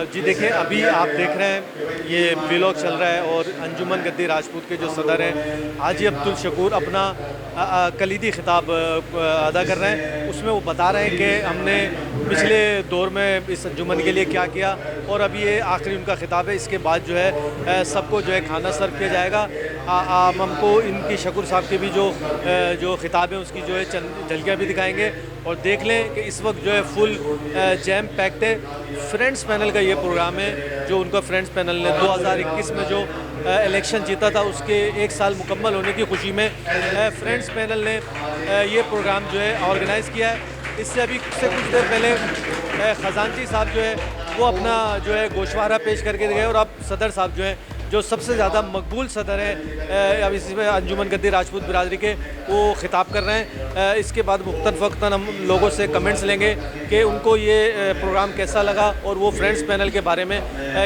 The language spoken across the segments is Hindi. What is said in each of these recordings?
जी देखिए, अभी आप देख रहे हैं ये व्लॉग चल रहा है और अंजुमन गद्दी राजपूत के जो सदर हैं हाजी अब्दुल शकूर अपना कलीदी खिताब अदा कर रहे हैं। उसमें वो बता रहे हैं कि हमने पिछले दौर में इस अंजुमन के लिए क्या किया और अभी ये आखिरी उनका खिताब है। इसके बाद जो है सबको जो है खाना सर्व किया जाएगा। हमको इनकी शकूर साहब के भी जो खिताब है उसकी जो है चंद झलकियाँ भी दिखाएंगे और देख लें कि इस वक्त जो है फुल जैम पैक्ड है। फ्रेंड्स पैनल का ये प्रोग्राम है जो उनका फ्रेंड्स पैनल ने 2021 में जो इलेक्शन जीता था उसके 1 साल मुकम्मल होने की खुशी में फ्रेंड्स पैनल ने ये प्रोग्राम जो है ऑर्गेनाइज़ किया है। इससे अभी से कुछ देर पहले ख़जानची साहब जो है वो अपना जो है गोशवारा पेश करके गए और अब सदर साहब जो है जो सबसे ज़्यादा मकबूल सदर है अब इसमें अंजुमन गद्दी राजपूत बिरादरी के, वो ख़िताब कर रहे हैं। इसके बाद मुख्तलिफ़ वक्तन हम लोगों से कमेंट्स लेंगे कि उनको ये प्रोग्राम कैसा लगा और वो फ्रेंड्स पैनल के बारे में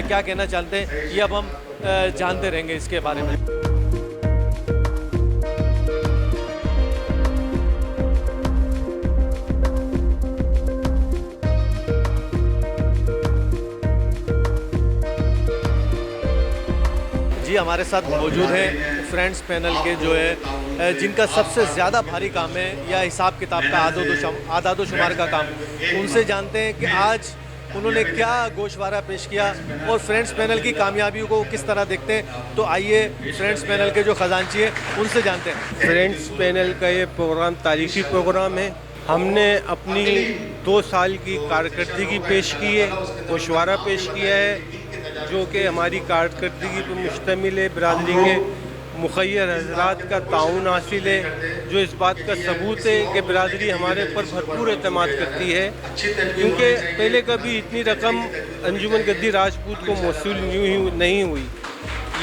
क्या कहना चाहते हैं। ये अब हम जानते रहेंगे इसके बारे में। जी हमारे साथ मौजूद हैं फ्रेंड्स पैनल के जो है जिनका सबसे ज़्यादा भारी काम है या हिसाब किताब का आदादो शुमार का काम। उनसे जानते हैं कि आज उन्होंने क्या गोशवारा पेश किया और फ्रेंड्स पैनल की कामयाबियों को किस तरह देखते हैं। तो आइए फ्रेंड्स पैनल के जो ख़जानची हैं उनसे जानते हैं। फ्रेंड्स पैनल का ये प्रोग्राम तारीखी प्रोग्राम है। हमने अपनी 2 साल की कारकर्दगी पेश की है, गोशवारा पेश किया है जो कि हमारी कारकर्दगी पर मुश्तमिल है। बिरादरी के मुखय्यर हजरात का ताउन हासिल है जो इस बात का सबूत है कि बिरादरी हमारे पर भरपूर एतमाद करती है, क्योंकि पहले कभी इतनी रकम अंजुमन गद्दी राजपूत को मौसूल नहीं हुई।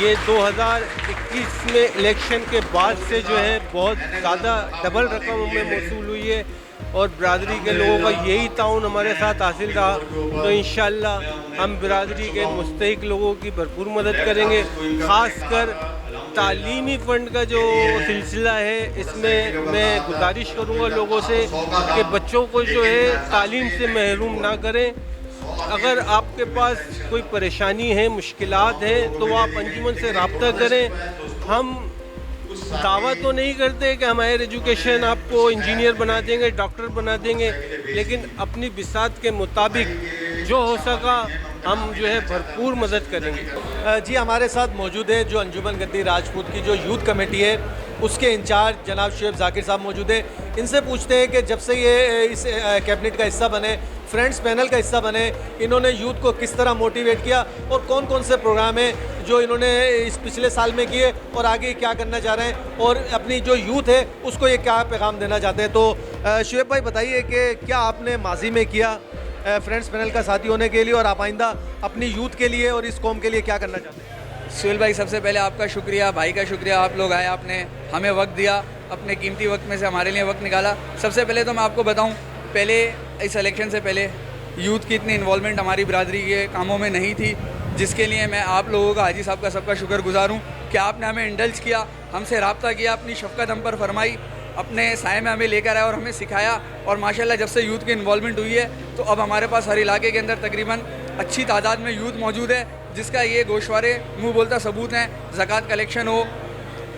ये 2021 में इलेक्शन के बाद से जो है बहुत ज़्यादा डबल रकम हमें मौसूल हुई है और बिरादरी के लोगों का यही ताउन हमारे साथ हासिल रहा। तो इंशाअल्लाह हम बिरादरी के मुस्तहिक लोगों की भरपूर मदद करेंगे। ख़ासकर तालीमी फ़ंड का जो सिलसिला है इसमें मैं गुजारिश करूँगा लोगों से कि बच्चों को जो है तालीम से महरूम ना करें। अगर आपके पास कोई परेशानी है, मुश्किलात हैं, तो आप अंजुमन से रब्ता करें। हम दावा तो नहीं करते कि हम हायर एजुकेशन आपको इंजीनियर बना देंगे, डॉक्टर बना देंगे, लेकिन अपनी बिसात के मुताबिक जो हो सका हम जो है भरपूर मदद करेंगे। जी हमारे साथ मौजूद है जो अंजुमन गद्दी राजपूत की जो यूथ कमेटी है उसके इंचार्ज जनाब शुएब ज़ाकिर साहब मौजूद हैं। इनसे पूछते हैं कि जब से ये इस कैबिनेट का हिस्सा बने, फ्रेंड्स पैनल का हिस्सा बने, इन्होंने यूथ को किस तरह मोटिवेट किया और कौन कौन से प्रोग्राम हैं जो इन्होंने इस पिछले साल में किए और आगे क्या करना चाह रहे हैं और अपनी जो यूथ है उसको ये क्या पैगाम देना चाहते हैं। तो शुएब भाई बताइए कि क्या आपने माजी में किया फ्रेंड्स पैनल का साथी होने के लिए और आप आइंदा अपनी यूथ के लिए और इस कौम के लिए क्या करना चाहते हैं? सुहेल भाई, सबसे पहले आपका शुक्रिया, भाई का शुक्रिया, आप लोग आए, आपने हमें वक्त दिया, अपने कीमती वक्त में से हमारे लिए वक्त निकाला। सबसे पहले तो मैं आपको बताऊं, पहले इस इलेक्शन से पहले यूथ की इतनी इन्वॉल्वमेंट हमारी बिरादरी के कामों में नहीं थी, जिसके लिए मैं आप लोगों का, हाजी साहब का सबका शुक्रगुजार हूँ कि आपने हमें इंडल्ज किया, हमसे रब्ता किया, अपनी शफ़क़त हम पर फरमाई, अपने साए में हमें लेकर आया और हमें सिखाया। और माशाल्लाह जब से यूथ की इन्वॉल्वमेंट हुई है तो अब हमारे पास हर इलाके के अंदर तकरीबन अच्छी तादाद में यूथ मौजूद है, जिसका ये गोशवारे मुँह बोलता सबूत हैं। ज़कात कलेक्शन हो,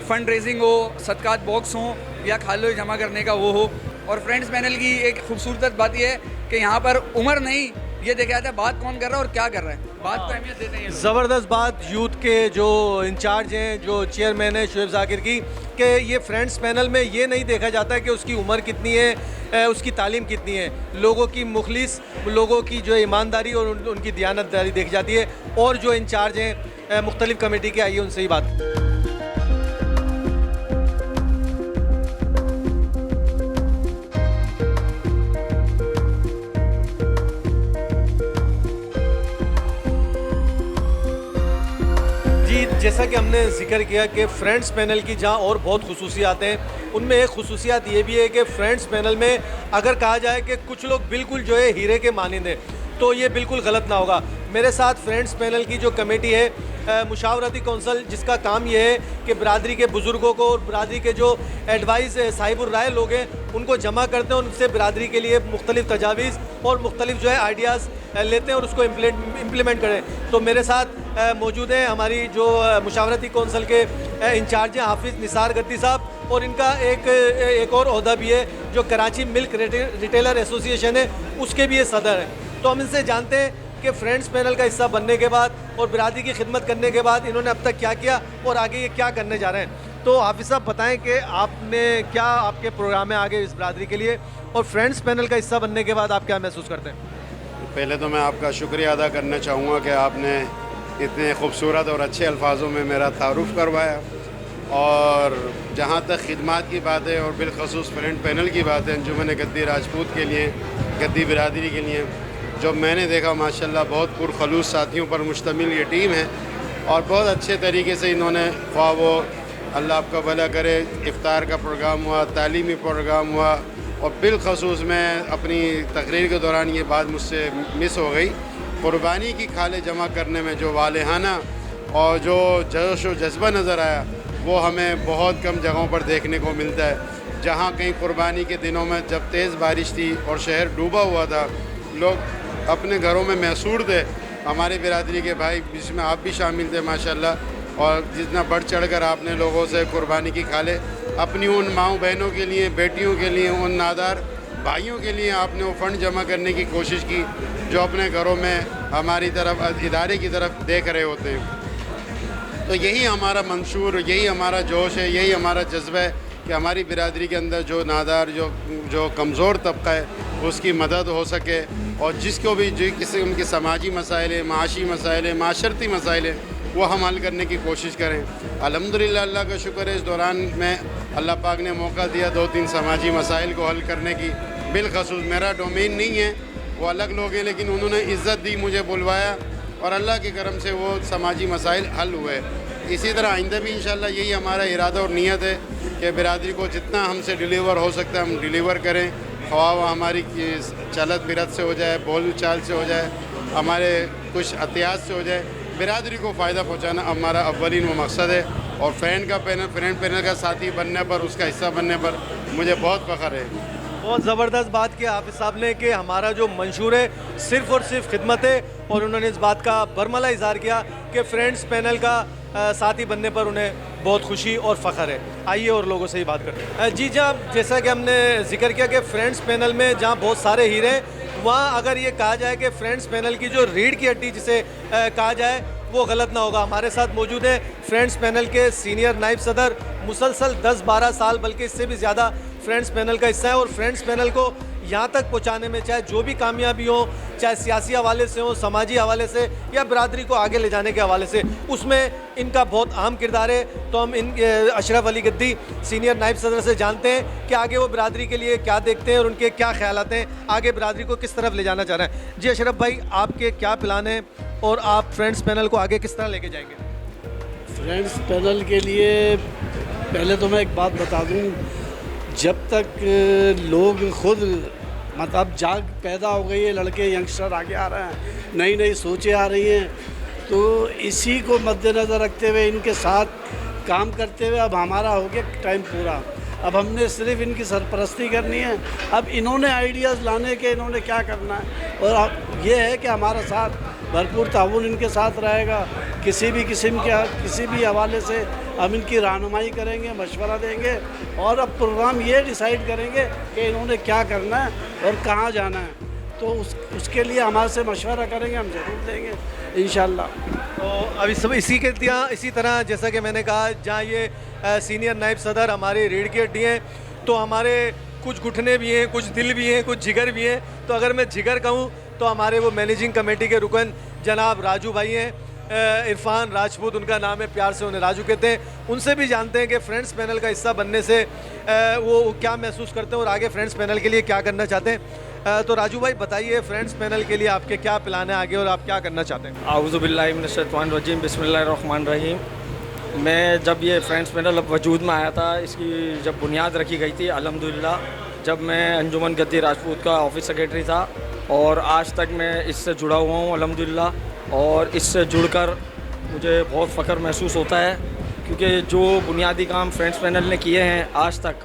फ़ंड रेजिंग हो, सदकात बॉक्स हो या खालो जमा करने का वो हो। और फ्रेंड्स पैनल की एक खूबसूरत बात यह है कि यहाँ पर उम्र नहीं, ये देखा जाता है बात कौन कर रहा है और क्या कर रहा है, बात को अहमियत देते हैं। ज़बरदस्त बात यूथ के जो इंचार्ज हैं, जो चेयरमैन है शुएब ज़ाकिर की, कि ये फ्रेंड्स पैनल में ये नहीं देखा जाता कि उसकी उम्र कितनी है, उसकी तालीम कितनी है। लोगों की मुखलिस, लोगों की जो ईमानदारी और उनकी दयानतदारी देखी जाती है। और जो इंचार्ज हैं मुख्तलिफ कमेटी के, आइए उनसे ही बात। जैसा कि हमने जिक्र किया कि फ्रेंड्स पैनल की जहां और बहुत खुसूसियात हैं, उनमें एक खुसूसियत ये भी है कि फ्रेंड्स पैनल में अगर कहा जाए कि कुछ लोग बिल्कुल जो है हीरे के मानिंद हैं तो ये बिल्कुल गलत ना होगा। मेरे साथ फ्रेंड्स पैनल की जो कमेटी है मुशावरती कौंसल, जिसका काम ये है कि बरादरी के बुज़ुर्गों को और बरादरी के जो एडवाइस साहिबुर राय लोग हैं उनको जमा करते हैं, उनसे बरादरी के लिए मुख्तलिफ़ तजावीज़ और मुख्तलिफ जो है आइडियाज़ लेते हैं और उसको इम्प्लीमेंट करें। तो मेरे साथ मौजूद हैं हमारी जो मुशावरती कौंसल के इंचार्ज हैं हाफिज़ निसार गद्दी साहब, और इनका एक और ओहदा भी है जो कराची मिल्क रिटेलर एसोसिएशन है उसके भी ये सदर हैं। तो हम इनसे जानते हैं कि फ्रेंड्स पैनल का हिस्सा बनने के बाद और बिरादरी की खिदमत करने के बाद इन्होंने अब तक क्या किया और आगे ये क्या करने जा रहे हैं। तो हाफिज़ साहब बताएं कि आपने क्या आपके प्रोग्राम में आगे इस बिरादरी के लिए और फ्रेंड्स पैनल का हिस्सा बनने के बाद आप क्या महसूस करते हैं? पहले तो मैं आपका शुक्रिया अदा करना चाहूँगा कि आपने इतने खूबसूरत और अच्छे अल्फाजों में मेरा तारुफ़ करवाया। और जहाँ तक खिदमत की बात है और बिलखसूस फ्रेंड पैनल की बात है, अंजुमन गद्दी राजपूत के लिए, गद्दी बिरादरी के लिए, जो मैंने देखा माशाल्लाह बहुत पुरखलूस साथियों पर मुश्तमिल ये टीम है और बहुत अच्छे तरीके से इन्होंने, ख्वाह वो अल्लाह आपका भला करे, इफ्तार का प्रोग्राम हुआ, तालीमी प्रोग्राम हुआ, और बिलखसूस मैं अपनी तकरीर के दौरान ये बात मुझसे मिस हो गई, क़ुरबानी की खाले जमा करने में जो वालेहाना और जो जोश व जज्बा नज़र आया वो हमें बहुत कम जगहों पर देखने को मिलता है। जहाँ कहीं क़ुरबानी के दिनों में जब तेज़ बारिश थी और शहर डूबा हुआ था, लोग अपने घरों में महसूर थे। हमारे बिरादरी के भाई, जिसमें आप भी शामिल थे माशाल्लाह, और जितना बढ़ चढ़ कर आपने लोगों से क़ुरबानी की खाले अपनी उन माँओं बहनों के लिए, बेटियों के लिए, उन नादार भाइयों के लिए आपने वो फ़ंड जमा करने की कोशिश की जो अपने घरों में हमारी तरफ, इदारे की तरफ देख रहे होते हैं। तो यही हमारा मंशूर, यही हमारा जोश है, यही हमारा जज्बा है कि हमारी बिरादरी के अंदर जो नादार, जो कमज़ोर तबका है उसकी मदद हो सके, और जिसको भी जो किस्म के समाजी मसाइल है, माशी मसाइल है, माशरती मसाइल है, वो हम हल करने की कोशिश करें। अल्हम्दुलिल्लाह, अल्लाह का शुक्र है, इस दौरान में अल्लाह पाक ने मौका दिया 2-3 समाजी मसाइल को हल करने की। बिलखसूस मेरा डोमेन नहीं है, वो अलग लोग हैं, लेकिन उन्होंने इज़्ज़त दी, मुझे बुलवाया और अल्लाह के करम से वो समाजी मसाइल हल हुए। इसी तरह आइंदा भी इंशाअल्लाह यही हमारा इरादा और नीयत है कि बिरादरी को जितना हमसे डिलीवर हो सकता है हम डिलीवर करें, ख्वाह हमारी चलत फिरत से हो जाए, बोल चाल से हो जाए, हमारे कुछ एहतियात से हो जाए, बिरादरी को फ़ायदा पहुँचाना हमारा अव्वलीन वो मकसद है। और फ्रेंड पैनल का साथी बनने पर, उसका हिस्सा बनने पर मुझे बहुत फ़ख्र है। बहुत ज़बरदस्त बात की हाफिज़ साहब ने कि हमारा जो मंशूर है सिर्फ़ और सिर्फ खिदमत है, और उन्होंने इस बात का बरमला इज़हार किया कि फ्रेंड्स पैनल का साथी बनने पर उन्हें बहुत खुशी और फ़ख्र है। आइए और लोगों से ही बात करते हैं। जी जहाँ जैसा कि हमने जिक्र किया कि फ्रेंड्स पैनल में जहाँ बहुत सारे हीरे हैं, वहाँ अगर ये कहा जाए कि फ्रेंड्स पैनल की जो रीढ़ की हड्डी जिसे कहा जाए वो गलत ना होगा। हमारे साथ मौजूद है फ्रेंड्स पैनल के सीनियर नायब सदर, मुसलसल 10-12 साल बल्कि इससे भी ज़्यादा फ्रेंड्स पैनल का हिस्सा है, और फ्रेंड्स पैनल को यहाँ तक पहुँचाने में चाहे जो भी कामयाबी हो, चाहे सियासी हवाले से हो, समाजी हवाले से, या बिरादरी को आगे ले जाने के हवाले से, उसमें इनका बहुत अहम किरदार है। तो हम इन अशरफ अली गद्दी सीनियर नायब सदर से जानते हैं कि आगे वो बिरादरी के लिए क्या देखते हैं और उनके क्या ख्यालात हैं, आगे बिरादरी को किस तरफ ले जाना चाह रहे हैं। जी अशरफ भाई, आपके क्या प्लान हैं और आप फ्रेंड्स पैनल को आगे किस तरह लेके जाएंगे? फ्रेंड्स पैनल के लिए पहले तो मैं एक बात बता दूं, जब तक लोग खुद मतलब जाग पैदा हो गई है, लड़के यंगस्टर आगे आ रहे हैं, नई नई सोचें आ रही हैं, तो इसी को मद्देनज़र रखते हुए इनके साथ काम करते हुए अब हमारा हो गया टाइम पूरा। अब हमने सिर्फ इनकी सरपरस्ती करनी है। अब इन्होंने आइडियाज़ लाने के इन्होंने क्या करना है, और अब ये है कि हमारा साथ भरपूर ताउन इनके साथ रहेगा। किसी भी किस्म के किसी भी हवाले से हम इनकी रहनुमाई करेंगे, मशवरा देंगे, और अब प्रोग्राम ये डिसाइड करेंगे कि इन्होंने क्या करना है और कहाँ जाना है। तो उसके लिए हमारे से मशवरा करेंगे, हम ज़रूर देंगे इंशाल्लाह। तो अभी सब इसी तरह जैसा कि मैंने कहा, जहाँ ये सीनियर नायब सदर हमारी रीढ़ की हड्डी हैं, तो हमारे कुछ घुटने भी हैं, कुछ दिल भी हैं, कुछ जिगर भी हैं। तो अगर मैं जिगर कहूँ तो हमारे वो मैनेजिंग कमेटी के रुकन जनाब राजू भाई हैं, इरफान राजपूत उनका नाम है, प्यार से उन्हें राजू कहते हैं। उनसे भी जानते हैं कि फ्रेंड्स पैनल का हिस्सा बनने से वो क्या महसूस करते हैं और आगे फ्रेंड्स पैनल के लिए क्या करना चाहते हैं। तो राजू भाई बताइए, फ्रेंड्स पैनल के लिए आपके क्या प्लान है आगे और आप क्या करना चाहते हैं? आऊज़ु बिल्लाहि मिनश शैतानिर रजीम, बिस्मिल्लाहिर रहमानिर रहीम। मैं जब ये फ्रेंड्स पैनल वजूद में आया था, इसकी जब बुनियाद रखी गई थी अल्हम्दुलिल्लाह, जब मैं अंजुमन गद्दी राजपूत का ऑफिस सेक्रेटरी था, और आज तक मैं इससे जुड़ा हुआ हूँ अल्हम्दुलिल्लाह। और इससे जुड़कर मुझे बहुत फ़ख्र महसूस होता है, क्योंकि जो बुनियादी काम फ्रेंड्स पैनल ने किए हैं आज तक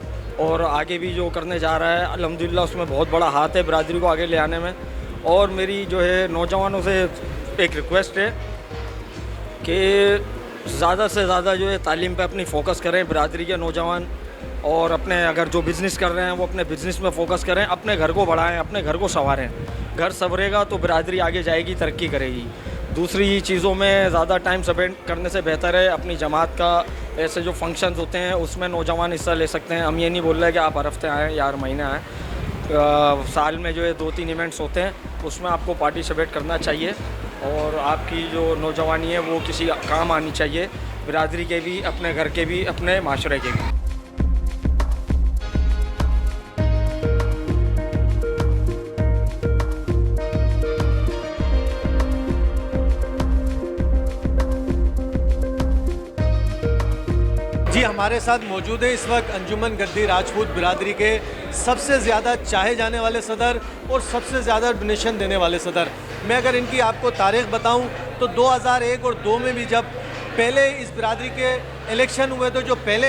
और आगे भी जो करने जा रहा है, अल्हम्दुलिल्लाह उसमें बहुत बड़ा हाथ है बिरादरी को आगे ले आने में। और मेरी जो है नौजवानों से एक रिक्वेस्ट है कि ज़्यादा से ज़्यादा जो है तालीम पे अपनी फ़ोकस करें बिरादरी के नौजवान, और अपने अगर जो बिज़नेस कर रहे हैं वो अपने बिज़नेस में फ़ोकस करें, अपने घर को बढ़ाएं, अपने घर को संवारें। घर संवरेगा तो बिरादरी आगे जाएगी, तरक्की करेगी। दूसरी चीज़ों में ज़्यादा टाइम स्पेंड करने से बेहतर है अपनी जमात का ऐसे जो फंक्शंस होते हैं उसमें नौजवान हिस्सा ले सकते हैं। हम ये नहीं बोल रहे कि आप हर हफ्ते आएँ या हर महीने आएँ, साल में जो है 2-3 इवेंट्स होते हैं उसमें आपको पार्टिसिपेट करना चाहिए, और आपकी जो नौजवानी है वो किसी काम आनी चाहिए, बिरादरी के भी, अपने घर के भी, अपने माशरे के भी। जी हमारे साथ मौजूद है इस वक्त अंजुमन गद्दी राजपूत बिरादरी के सबसे ज़्यादा चाहे जाने वाले सदर और सबसे ज़्यादा डोनेशन देने वाले सदर। मैं अगर इनकी आपको तारीख़ बताऊं तो 2001 और 2 में भी जब पहले इस बिरादरी के इलेक्शन हुए थे, जो पहले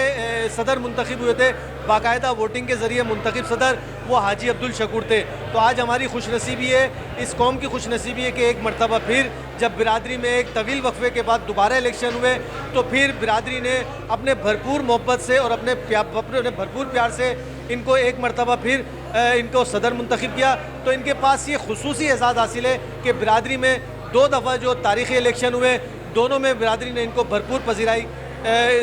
सदर मुंतखब हुए थे बाकायदा वोटिंग के ज़रिए मुंतखब सदर, वो हाजी अब्दुल शकूर थे। तो आज हमारी खुशनसीबी है, इस कौम की खुशनसीबी है कि एक मरतबा फिर जब बिरादरी में एक तवील वक्फे के बाद दोबारा इलेक्शन हुए तो फिर बिरादरी ने अपने भरपूर मोहब्बत से और अपने भरपूर प्यार से इनको एक मरतबा फिर इनको सदर मुंतखब किया। तो इनके पास ये खुसूसी एजाज़ हासिल है कि बिरादरी में 2 दफ़ा जो तारीख़ी इलेक्शन हुए दोनों में बिरादरी ने इनको भरपूर पजीराई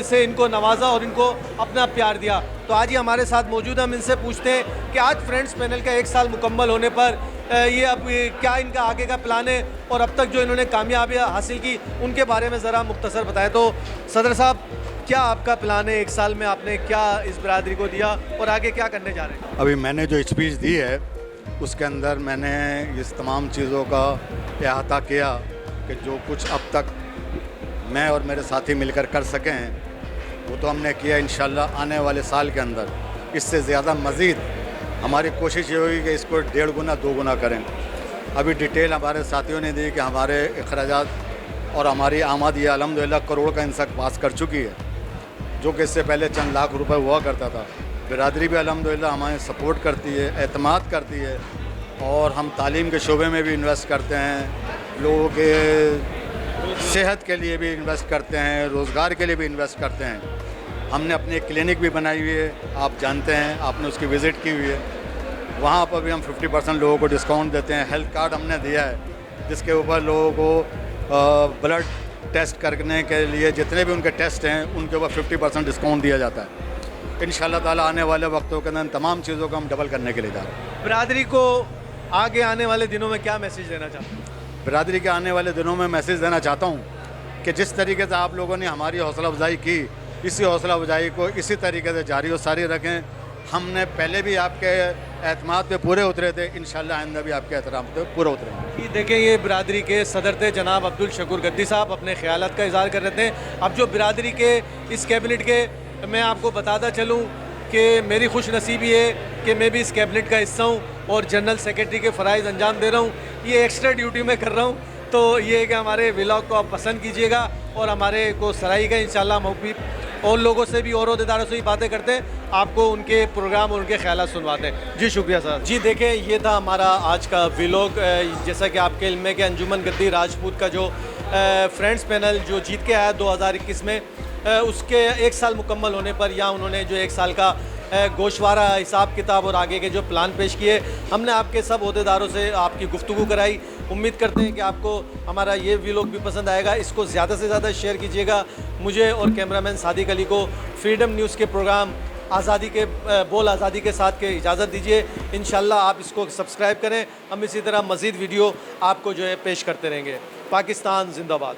से इनको नवाजा और इनको अपना प्यार दिया। तो आज ये हमारे साथ मौजूद, हम इनसे पूछते हैं कि आज फ्रेंड्स पैनल का 1 साल मुकम्मल होने पर ये अब क्या इनका आगे का प्लान है और अब तक जो इन्होंने कामयाबियाँ हासिल की उनके बारे में ज़रा मुख्तसर बताएं। तो सदर साहब, क्या आपका प्लान है? 1 साल में आपने क्या इस बिरादरी को दिया और आगे क्या करने जा रहे हैं? अभी मैंने जो स्पीच दी है उसके अंदर मैंने इस तमाम चीज़ों का अहाता किया कि जो कुछ अब तक मैं और मेरे साथी मिलकर कर सकें हैं वो तो हमने किया। इंशाल्लाह आने वाले साल के अंदर इससे ज़्यादा मज़ीद हमारी कोशिश ये होगी कि इसको 1.5 गुना 2 गुना करें। अभी डिटेल हमारे साथियों ने दी कि हमारे अखराजात और हमारी आमद ये अल्हम्दुलिल्लाह करोड़ का इंसाक पास कर चुकी है, जो कि इससे पहले चंद लाख रुपए हुआ करता था। बिरादरी भी अल्हम्दुलिल्लाह हमारी सपोर्ट करती है, एतमाद करती है, और हम तालीम के शोबे में भी इन्वेस्ट करते हैं, लोगों के सेहत के लिए भी इन्वेस्ट करते हैं, रोज़गार के लिए भी इन्वेस्ट करते हैं। हमने अपनी एक क्लिनिक भी बनाई हुई है, आप जानते हैं, आपने उसकी विज़िट की हुई है। वहाँ पर भी हम 50% लोगों को डिस्काउंट देते हैं। हेल्थ कार्ड हमने दिया है जिसके ऊपर लोगों को ब्लड टेस्ट करने के लिए जितने भी उनके टेस्ट हैं उनके ऊपर 50% डिस्काउंट दिया जाता है। इंशाल्लाह ताला आने वाले वक्तों के अंदर तमाम चीज़ों को हम डबल करने के लिए जा रहे हैं। बिरादरी को आगे आने वाले दिनों में क्या मैसेज देना चाहते हैं? बिरादरी के आने वाले दिनों में मैसेज देना चाहता हूँ कि जिस तरीके से आप लोगों ने हमारी हौसला अफजाई की, इसी हौसला अफजाई को इसी तरीके से जारी और सारी रखें। हमने पहले भी आपके एतमाद पे पूरे उतरे थे, इंशाल्लाह आइंदा भी आपके एहतराम पे पूरे उतरेंगे। ये देखें, ये बिरादरी के सदर थे जनाब अब्दुल शकूर गद्दी साहब, अपने ख्यालात का इज़हार कर रहे थे। अब जो बिरादरी के इस कैबिनेट के, मैं आपको बताता चलूँ कि मेरी खुश नसीबी है कि मैं भी इस कैबिनेट का हिस्सा हूँ और जनरल सेक्रेटरी के फ़राइज़ अंजाम दे रहा हूँ। ये एक्स्ट्रा ड्यूटी में कर रहा हूँ। तो ये है कि हमारे व्लॉग को आप पसंद कीजिएगा और हमारे को सराहिएगा। इंशाल्लाह मौक़िफ़ और लोगों से भी और अहदेदारों से भी बातें करते हैं, आपको उनके प्रोग्राम और उनके ख्यालात सुनवाते हैं। जी शुक्रिया सर। जी देखें, ये था हमारा आज का व्लॉग। जैसा कि आपके इल्म में कि अंजुमन गद्दी राजपूत का जो फ्रेंड्स पैनल जो जीत के आया 2021 में, उसके 1 साल मुकम्मल होने पर या उन्होंने जो 1 साल का गोशवारा हिसाब किताब और आगे के जो प्लान पेश किए, हमने आपके सब अहदेदारों से आपकी गुफ्तगू कराई। उम्मीद करते हैं कि आपको हमारा ये व्लॉग भी पसंद आएगा। इसको ज़्यादा से ज़्यादा शेयर कीजिएगा। मुझे और कैमरामैन सादिक अली को फ्रीडम न्यूज़ के प्रोग्राम आज़ादी के बोल आज़ादी के साथ के इजाज़त दीजिए। इंशाल्लाह आप इसको सब्सक्राइब करें। हम इसी तरह मज़ीद वीडियो आपको जो है पेश करते रहेंगे। पाकिस्तान जिंदाबाद।